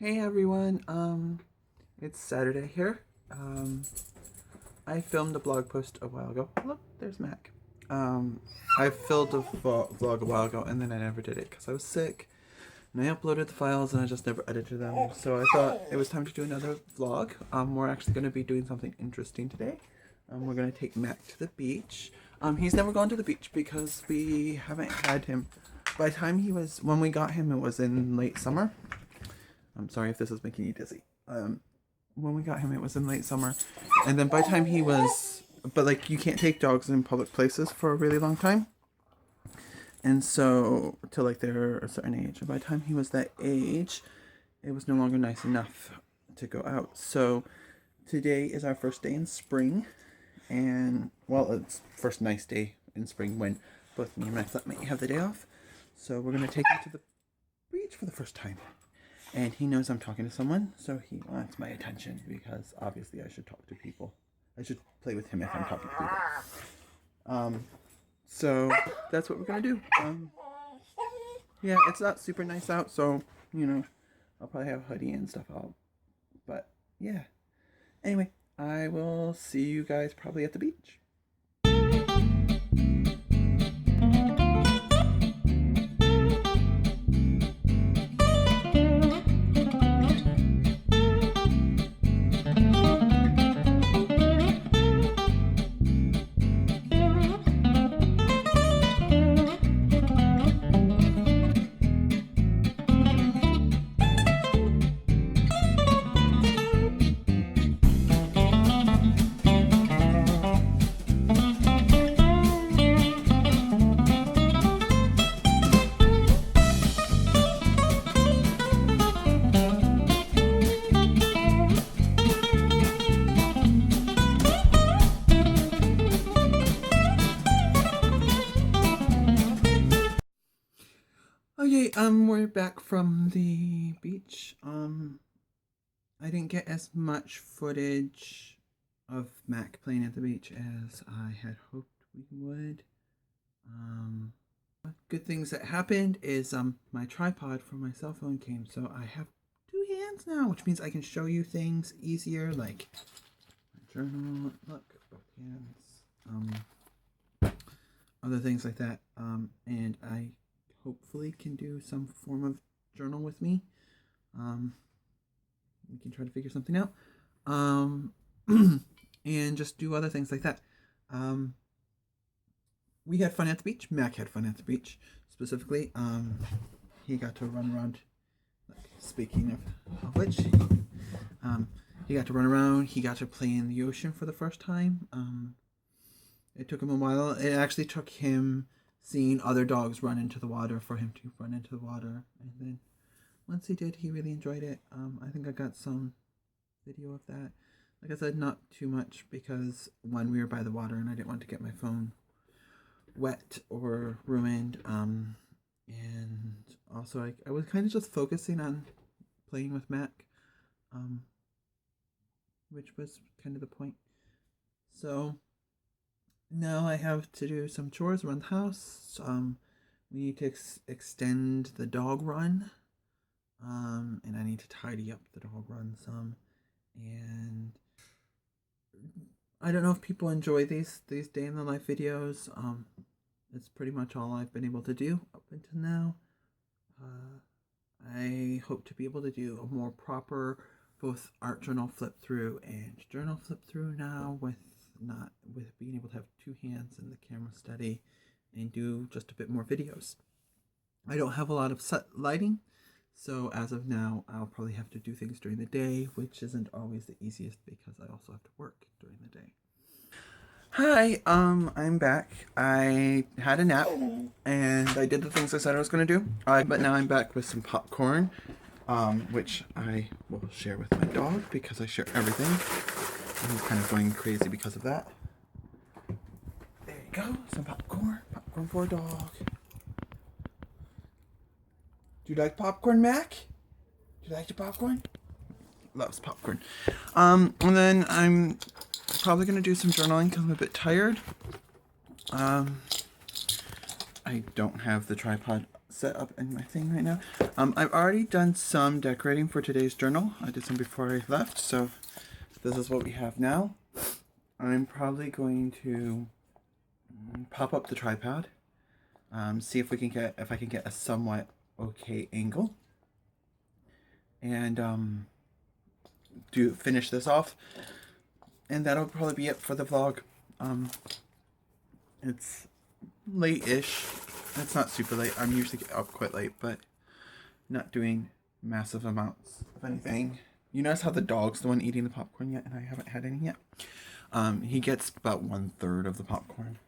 Hey everyone, it's Saturday here. I filmed a blog post a while ago. Look, there's Mac. I filmed a vlog a while ago and then I never did it because I was sick. And I uploaded the files and I just never edited them. So I thought it was time to do another vlog. We're actually going to be doing something interesting today. We're going to take Mac to the beach. He's never gone to the beach because we haven't had him. By the time when we got him, it was in late summer. I'm sorry if this is making you dizzy. When we got him, it was in late summer. And then by the time but like you can't take dogs in public places for a really long time. And so, till like they're a certain age. And by the time he was that age, it was no longer nice enough to go out. So today is our first day in spring. And, well, it's first nice day in spring when both me and Max let me have the day off. So we're going to take him to the beach for the first time. And he knows I'm talking to someone, so he wants my attention because obviously I should talk to people. I should play with him if I'm talking to people. So that's what we're gonna do. Yeah, it's not super nice out, so I'll probably have a hoodie and stuff out. But yeah. Anyway, I will see you guys probably at the beach. Okay, we're back from the beach. I didn't get as much footage of Mac playing at the beach as I had hoped we would. Good things that happened is, my tripod for my cell phone came, so I have two hands now, which means I can show you things easier, like my journal, look, both hands, other things like that, and I hopefully can do some form of journal with me. We can try to figure something out. And just do other things like that. We had fun at the beach. Mac had fun at the beach. Specifically, he got to run around. Speaking of which, he got to run around. He got to play in the ocean for the first time. It took him a while. It actually took him seeing other dogs run into the water for him to run into the water. And then once he did, he really enjoyed it. I think I got some video of that. Like I said, not too much because one, we were by the water and I didn't want to get my phone wet or ruined. And also I was kind of just focusing on playing with Mac, which was kind of the point. So now I have to do some chores around the house. We need to extend the dog run. And I need to tidy up the dog run some. And I don't know if people enjoy these day in the life videos. It's pretty much all I've been able to do up until now. I hope to be able to do a more proper both art journal flip through and journal flip through now with being able to have two hands in the camera steady and do just a bit more videos. I don't have a lot of lighting, so as of now I'll probably have to do things during the day, which isn't always the easiest because I also have to work during the day. Hi, I'm back. I had a nap and I did the things I said I was going to do, but now I'm back with some popcorn, which I will share with my dog because I share everything. He's kind of going crazy because of that. There you go, some popcorn for a dog. Do you like popcorn, Mac? Do you like the popcorn? Loves popcorn. And then I'm probably going to do some journaling because I'm a bit tired. I don't have the tripod set up in my thing right now. I've already done some decorating for today's journal. I did some before I left, so this is what we have now. I'm probably going to pop up the tripod, see if I can get a somewhat okay angle, and finish this off, and that'll probably be it for the vlog. It's late-ish. It's not super late. I'm usually up quite late, but not doing massive amounts of anything. You notice how the dog's the one eating the popcorn yet, and I haven't had any yet. He gets about 1/3 of the popcorn.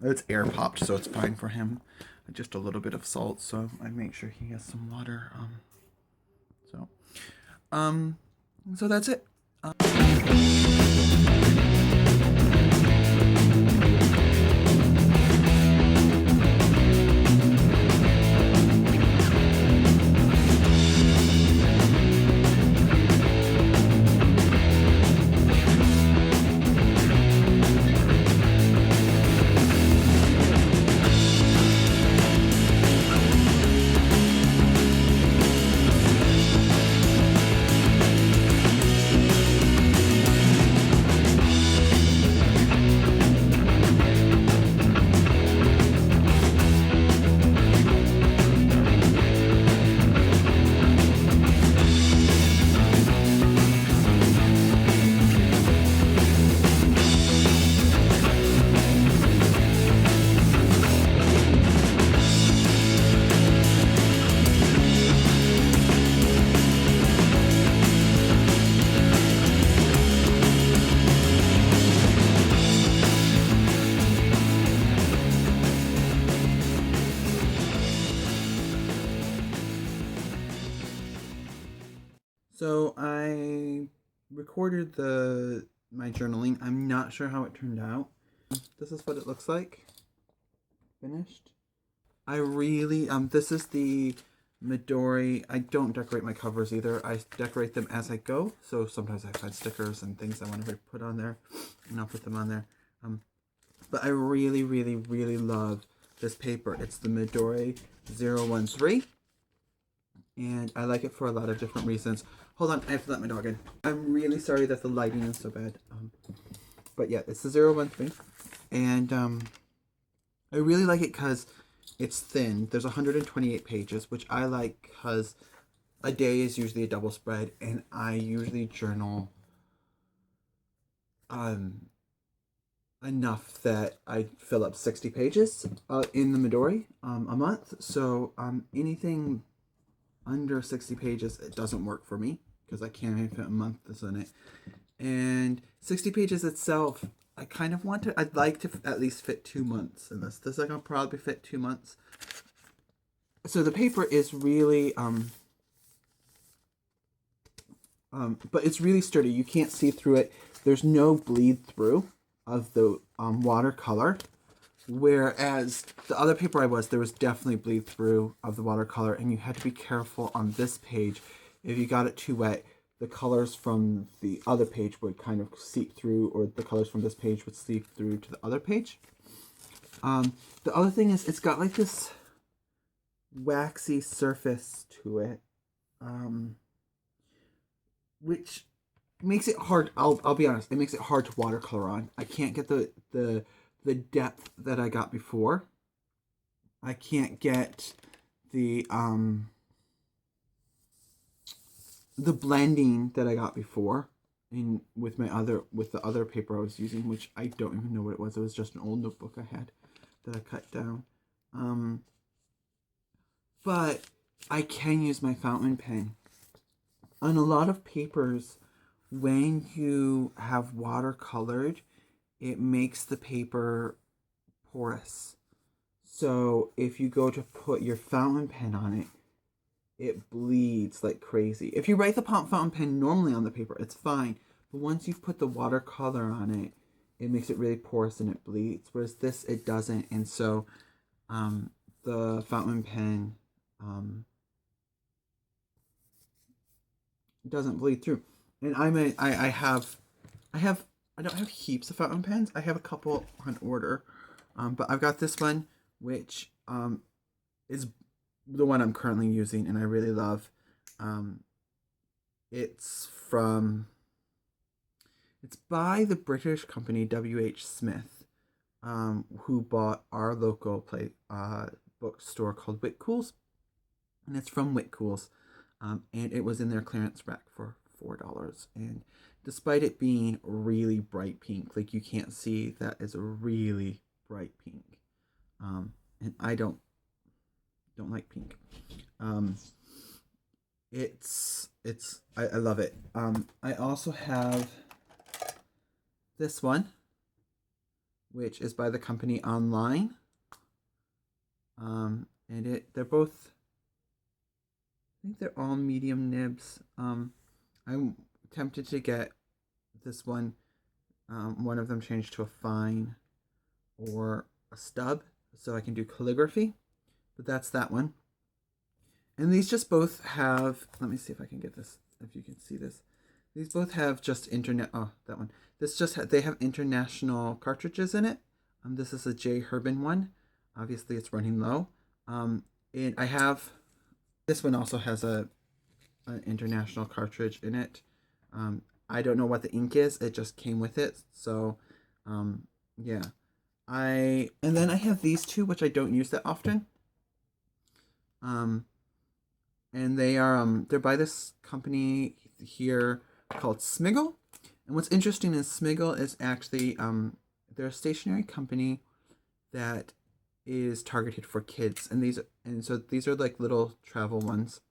It's air popped, so it's fine for him. Just a little bit of salt, so I make sure he has some water. So that's it. So I recorded my journaling. I'm not sure how it turned out. This is what it looks like. Finished. I really, this is the Midori. I don't decorate my covers either. I decorate them as I go. So sometimes I find stickers and things I want to put on there, and I'll put them on there. But I really, really, really love this paper. It's the Midori 013. And I like it for a lot of different reasons. Hold on, I have to let my dog in. I'm really sorry that the lighting is so bad. But yeah, it's the 013. And I really like it because it's thin. There's 128 pages, which I like because a day is usually a double spread. And I usually journal enough that I fill up 60 pages in the Midori a month. So anything under 60 pages, it doesn't work for me because I can't even fit a month in it. And 60 pages itself, I kind of want to, I'd like to at least fit 2 months in this. This I can probably fit 2 months. So the paper is really, but it's really sturdy. You can't see through it. There's no bleed through of the watercolor. Whereas the other paper there was definitely bleed through of the watercolor, and you had to be careful on this page. If you got it too wet, the colors from the other page would kind of seep through, or the colors from this page would seep through to the other page. The other thing is it's got like this waxy surface to it, which makes it hard. I'll be honest, it makes it hard to watercolor on. I can't get the depth that I got before. I can't get the blending that I got before with the other paper I was using, which I don't even know what it was. It was just an old notebook I had that I cut down. But I can use my fountain pen. On a lot of papers, when you have watercolored, it makes the paper porous. So if you go to put your fountain pen on it, it bleeds like crazy. If you write the fountain pen normally on the paper, it's fine. But once you've put the watercolor on it, it makes it really porous and it bleeds. Whereas this, it doesn't. And so the fountain pen doesn't bleed through. And I don't have heaps of fountain pens. I have a couple on order. But I've got this one, which is the one I'm currently using and I really love. It's from, it's by the British company WH Smith, who bought our local bookstore called Whitcool's, and it's from Whitcool's, and it was in their clearance rack for $4. And despite it being really bright pink, like you can't see that is a really bright pink, and I don't like pink. I love it. I also have this one, which is by the company Online. And they're both, I think they're all medium nibs. I'm tempted to get this one, one of them changed to a fine or a stub so I can do calligraphy, but that's that one. And these just both have, let me see if I can get this, if you can see this. These both have just that one. They have international cartridges in it. This is a J. Herbin one. Obviously it's running low. And I have, this one also has an international cartridge in it. I don't know what the ink is. It just came with it. So, yeah. And then I have these two, which I don't use that often. And they're by this company here called Smiggle. And what's interesting is Smiggle is actually, they're a stationery company that is targeted for kids. And so these are like little travel ones.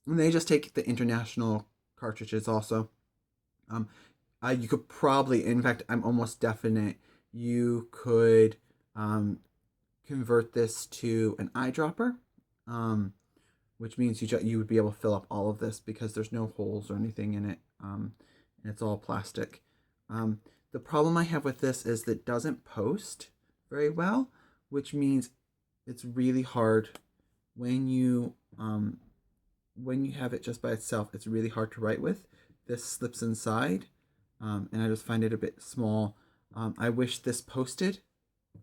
And they just take the international cartridges also. You could probably, in fact, I'm almost definite, you could convert this to an eyedropper, which means you would be able to fill up all of this because there's no holes or anything in it, and it's all plastic. The problem I have with this is that it doesn't post very well, which means it's really hard when you have it just by itself. It's really hard to write with. This slips inside, and I just find it a bit small. I wish this posted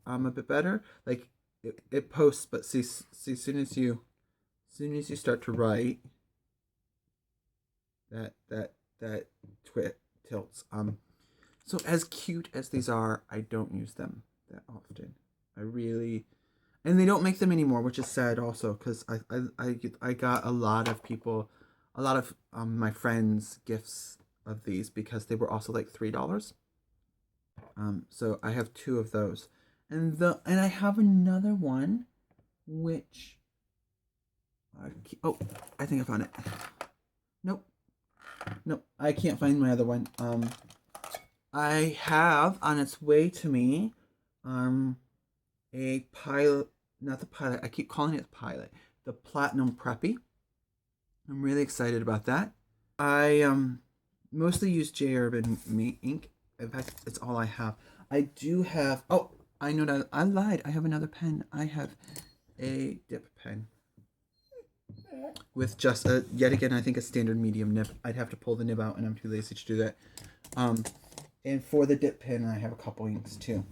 a bit better. Like it posts, but see, as soon as you start to write, that tilts. So as cute as these are, I don't use them that often. And they don't make them anymore, which is sad also, because I got a lot of my friends gifts of these because they were also like $3. So I have two of those, and I have another one, which I think I found it. Nope, I can't find my other one. I have on its way to me, a pilot, not the pilot. I keep calling it pilot. The Platinum Preppy. I'm really excited about that. I mostly use J. Urban ink. In fact, it's all I have. I do have. Oh, I know that I lied. I have another pen. I have a dip pen with just yet again, I think a standard medium nib. I'd have to pull the nib out, and I'm too lazy to do that. And for the dip pen, I have a couple inks too.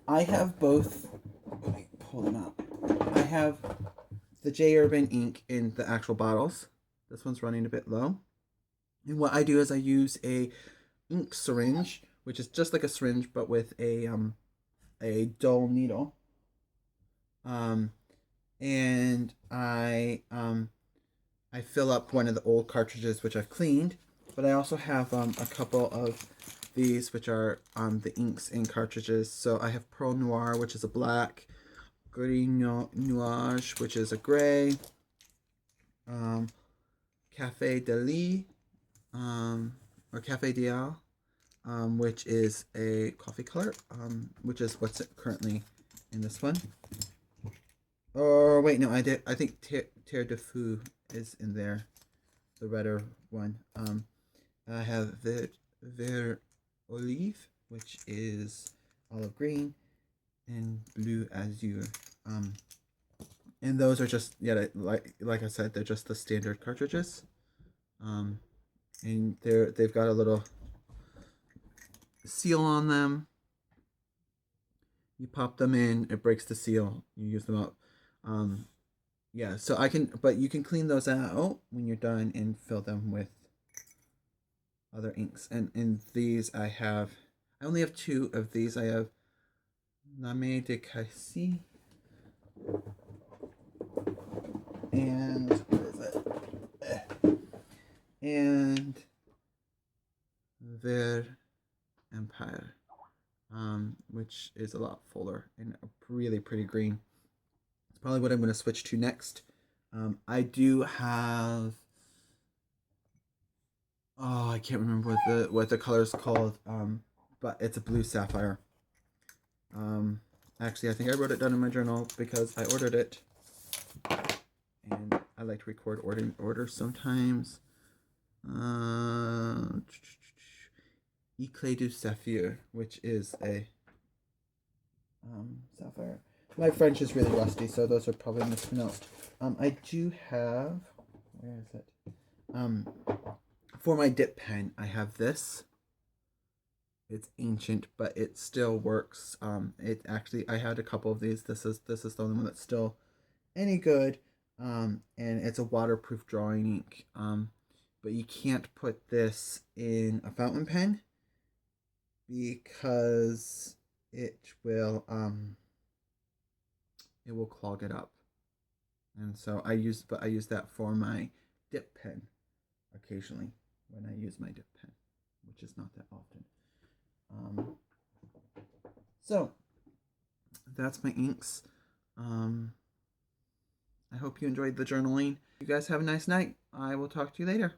I have both. Let me pull them out. I have the J. Urban ink in the actual bottles. This one's running a bit low. And what I do is I use a ink syringe, which is just like a syringe but with a dull needle. And I fill up one of the old cartridges which I've cleaned, but I also have a couple of these which are the inks in cartridges. So I have Pearl Noir, which is a black, Green Nuage, which is a gray, Cafe de Lis, or Cafe Dial, which is a coffee color, which is what's currently in this one. Oh wait, no, I think Terre de Fou is in there, the redder one. I have Vert Olive, which is olive green, and Blue Azure. And those are just, yeah, like I said, they're just the standard cartridges. And they've got a little seal on them. You pop them in, it breaks the seal. You use them up. yeah, so I can, but you can clean those out when you're done and fill them with other inks. And in these I only have 2 of these. I have Lame de Cassis and what is it? And Ver Empire, which is a lot fuller and a really pretty green. It's probably what I'm going to switch to next. I do have, oh, I can't remember what the color is called, but it's a blue sapphire. Actually, I think I wrote it down in my journal because I ordered it, and I like to record orders sometimes. Eclat du Saphir, which is a sapphire. My French is really rusty, so those are probably mispronounced. I do have, where is it? For my dip pen, I have this. It's ancient, but it still works. It actually, I had a couple of these. This is the only one that's still any good. And it's a waterproof drawing ink. But you can't put this in a fountain pen because it will clog it up. And so I use that for my dip pen occasionally when I use my dip pen, which is not that often. So that's my inks. I hope you enjoyed the journaling. You guys have a nice night. I will talk to you later.